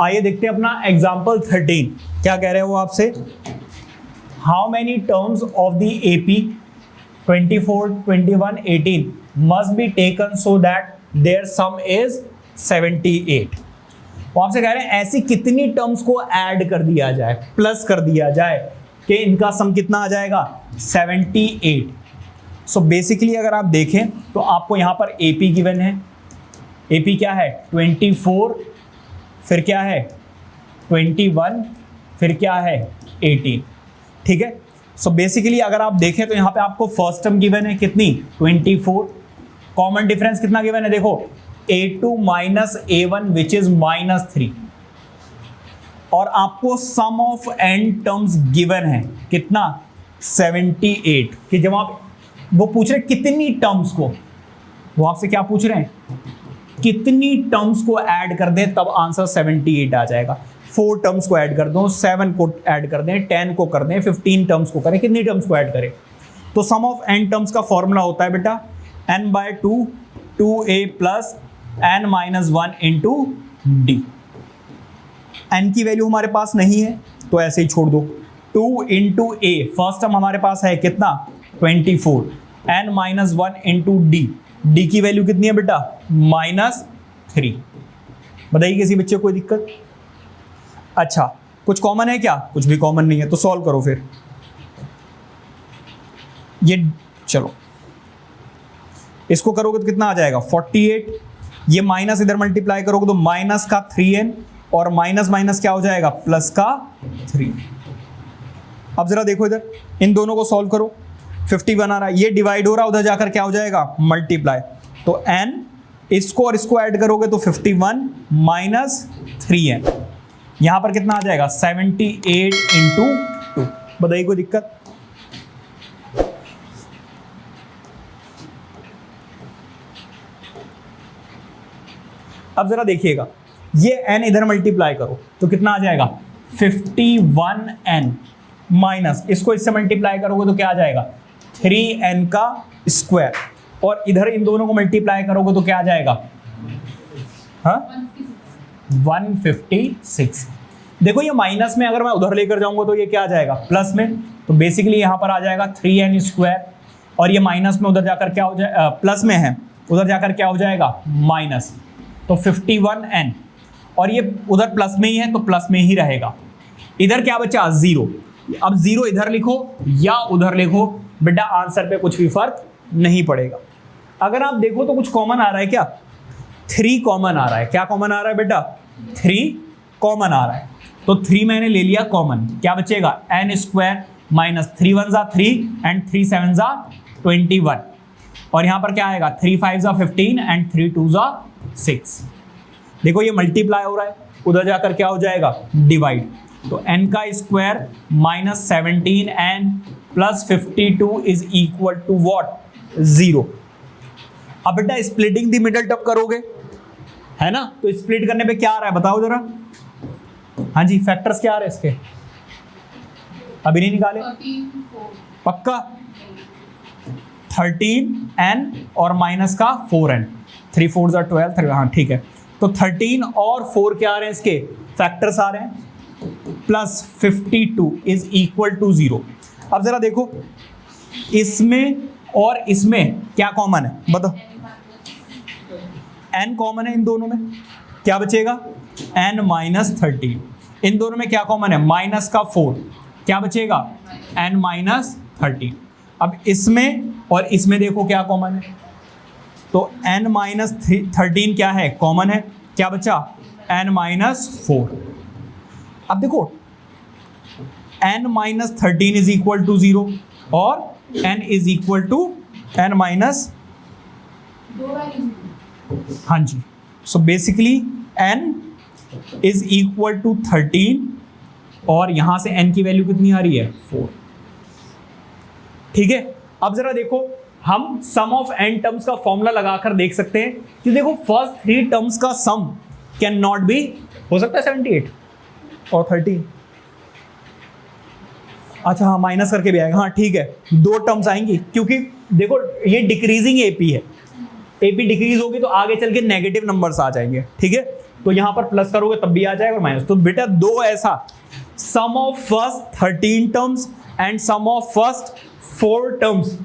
आइए देखते हैं अपना एग्जाम्पल 13। क्या कह रहे हैं वो आपसे, how many terms of the AP 24, 21, 18 must be taken so that their sum is 78। वो आपसे कह रहे हैं ऐसी कितनी टर्म्स को ऐड कर दिया जाए, प्लस कर दिया जाए कि इनका सम कितना आ जाएगा 78। सो बेसिकली अगर आप देखें तो आपको यहां पर एपी गिवन है। एपी क्या है 24, फिर क्या है 21, फिर क्या है 18। ठीक है। सो बेसिकली अगर आप देखें तो यहां पे आपको फर्स्ट टर्म गिवन है कितनी 24। कॉमन डिफरेंस कितना गिवन है देखो a2 minus a1 which is -3। और आपको सम ऑफ n टर्म्स गिवन है कितना 78। कि जब आप वो पूछ रहे कितनी टर्म्स को, वो आपसे क्या पूछ रहे हैं कितनी टर्म्स को ऐड कर दें तब आंसर 78 आ जाएगा। 4 टर्म्स को ऐड कर दो, 7 को ऐड कर दें, 10 को कर दें, 15 टर्म्स को करें, कितनी टर्म्स को ऐड करें। तो सम ऑफ n टर्म्स का फॉर्मूला होता है बेटा n/2 2a plus n-1 into D. n की वैल्यू हमारे पास नहीं है तो ऐसे ही छोड़ दो। 2 इंटू ए, फर्स्ट टर्म हमारे पास है कितना 24, n-1 इंटू डी। डी की वैल्यू कितनी है बेटा -3। बताइए किसी बच्चे को कोई दिक्कत। अच्छा कुछ कॉमन है क्या, कुछ भी कॉमन नहीं है तो सॉल्व करो फिर। ये चलो इसको करोगे तो कितना आ जाएगा 48। ये माइनस इधर मल्टीप्लाई करोगे तो माइनस का 3n और माइनस माइनस क्या हो जाएगा प्लस का 3। अब जरा देखो इधर इन दोनों को सॉल्व करो। 51 आ रहा है, ये डिवाइड हो रहा है, उधर जाकर क्या हो जाएगा मल्टीप्लाई। तो n इसको और इसको ऐड करोगे तो 51 माइनस 3n, यहां पर कितना आ जाएगा 78 इंटू 2। बताइए कोई दिक्कत। अब जरा देखिएगा ये n इधर मल्टीप्लाई करो तो कितना आ जाएगा 51n माइनस इसको इससे मल्टीप्लाई करोगे तो क्या आ जाएगा 3n का स्क्वायर, और इधर इन दोनों को मल्टीप्लाई करोगे तो क्या आ जाएगा 156। देखो ये माइनस में अगर मैं उधर लेकर जाऊंगा तो ये क्या आ जाएगा प्लस में। तो बेसिकली यहां पर आ जाएगा 3n स्क्वायर, और ये माइनस में उधर जाकर क्या हो जाए प्लस में है, उधर जाकर क्या हो जाएगा माइनस। तो 51n, और ये उधर प्लस में ही है तो प्लस में ही रहेगा। इधर क्या बचा 0। अब 0 इधर लिखो या उधर लिखो बेटा आंसर पे कुछ भी फर्क नहीं पड़ेगा। अगर आप देखो तो कुछ कॉमन आ रहा है क्या 3 कॉमन आ रहा है। क्या कॉमन आ रहा है बेटा 3 कॉमन आ रहा है। तो 3 मैंने ले लिया कॉमन, क्या बचेगा n स्क्वायर माइनस 3 1 जा 3 एंड 3 7 जा 21, और यहां पर क्या आएगा 3 5 जा 15 एंड 3 2 जा 6। देखो ये मल्टीप्लाई हो रहा है, उधर जाकर क्या हो जाएगा डिवाइड। तो n का square minus 17n plus 52 is equal to what 0। अब बेटा स्प्लिटिंग द मिडल टर्म करोगे है ना, तो स्प्लिट करने पे क्या आ रहा है बताओ जरा। हाँ जी फैक्टर्स क्या आ रहे हैं इसके, अभी नहीं निकाले पक्का 13n और माइनस का 4n, 3 4 जा 12, हाँ ठीक है। तो 13 और 4 क्या आ रहे हैं इसके फैक्टर्स आ रहे हैं, प्लस 52 इज इक्वल टू 0। अब जरा देखो इसमें और इसमें क्या कॉमन है बताओ। n कॉमन है इन दोनों में, क्या बचेगा n माइनस 13। इन दोनों में क्या कॉमन है माइनस का 4, क्या बचेगा n माइनस 13। अब इसमें और इसमें देखो क्या कॉमन है, तो n माइनस 13 क्या है कॉमन है, क्या बचा n माइनस 4। अब देखो n minus 13 is equal to 0 और n is equal to n minus, हाँ जी। So basically n is equal to 13 और यहां से n की वैल्यू कितनी आ रही है 4। ठीक है। अब जरा देखो हम सम ऑफ n टर्म्स का फॉर्मूला लगाकर देख सकते हैं कि देखो फर्स्ट 3 टर्म्स का सम कैन नॉट बी, हो सकता है 78 और 13। अच्छा हाँ माइनस करके भी आएगा, हाँ ठीक है 2 टर्म्स आएंगी क्योंकि देखो ये डिक्रीजिंग एपी है, एपी डिक्रीज होगी तो आगे चल के नेगेटिव नंबर्स आ जाएंगे। ठीक है, तो यहां पर प्लस करोगे तब भी आ जाएगा और माइनस। तो बेटा दो ऐसा, sum of first 13 terms and sum of first 4 terms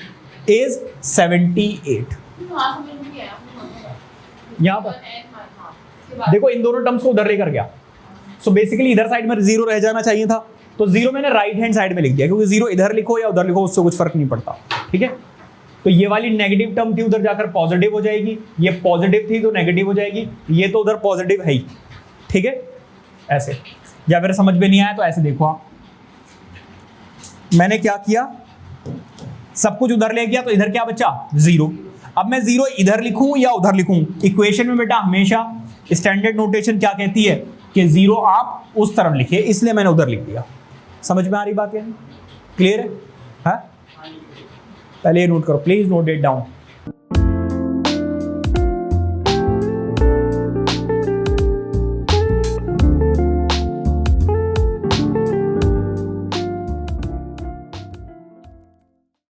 is 78। यहां पर देखो इन दोनों टर्म्स को उधर लेकर गया, सो बेसिकली इधर साइड में जीरो रह जाना चाहिए था, तो जीरो मैंने राइट हैंड साइड में लिख दिया, क्योंकि जीरो इधर लिखो या उधर लिखो उससे कुछ फर्क नहीं पड़ता, ठीक है। तो ये वाली नेगेटिव टर्म थी उधर जाकर पॉजिटिव हो जाएगी, ये पॉजिटिव थी तो नेगेटिव हो जाएगी, ये तो उधर पॉजिटिव है ही, ठीक है। ऐसे, या फिर समझ में नहीं आया तो ऐसे देखो आप, मैंने क्या किया, सब कुछ उधर ले गया तो इधर क्या बचा, जीरो। अब मैं जीरो इधर लिखूं या उधर लिखूं, इक्वेशन में बेटा हमेशा स्टैंडर्ड नोटेशन क्या कहती है कि जीरो आप उस तरफ लिखिए, इसलिए मैंने उधर लिख दिया। समझ में आ रही बात है, क्लियर है? हाँ? पहले ये नोट करो, प्लीज नोट इट डाउन।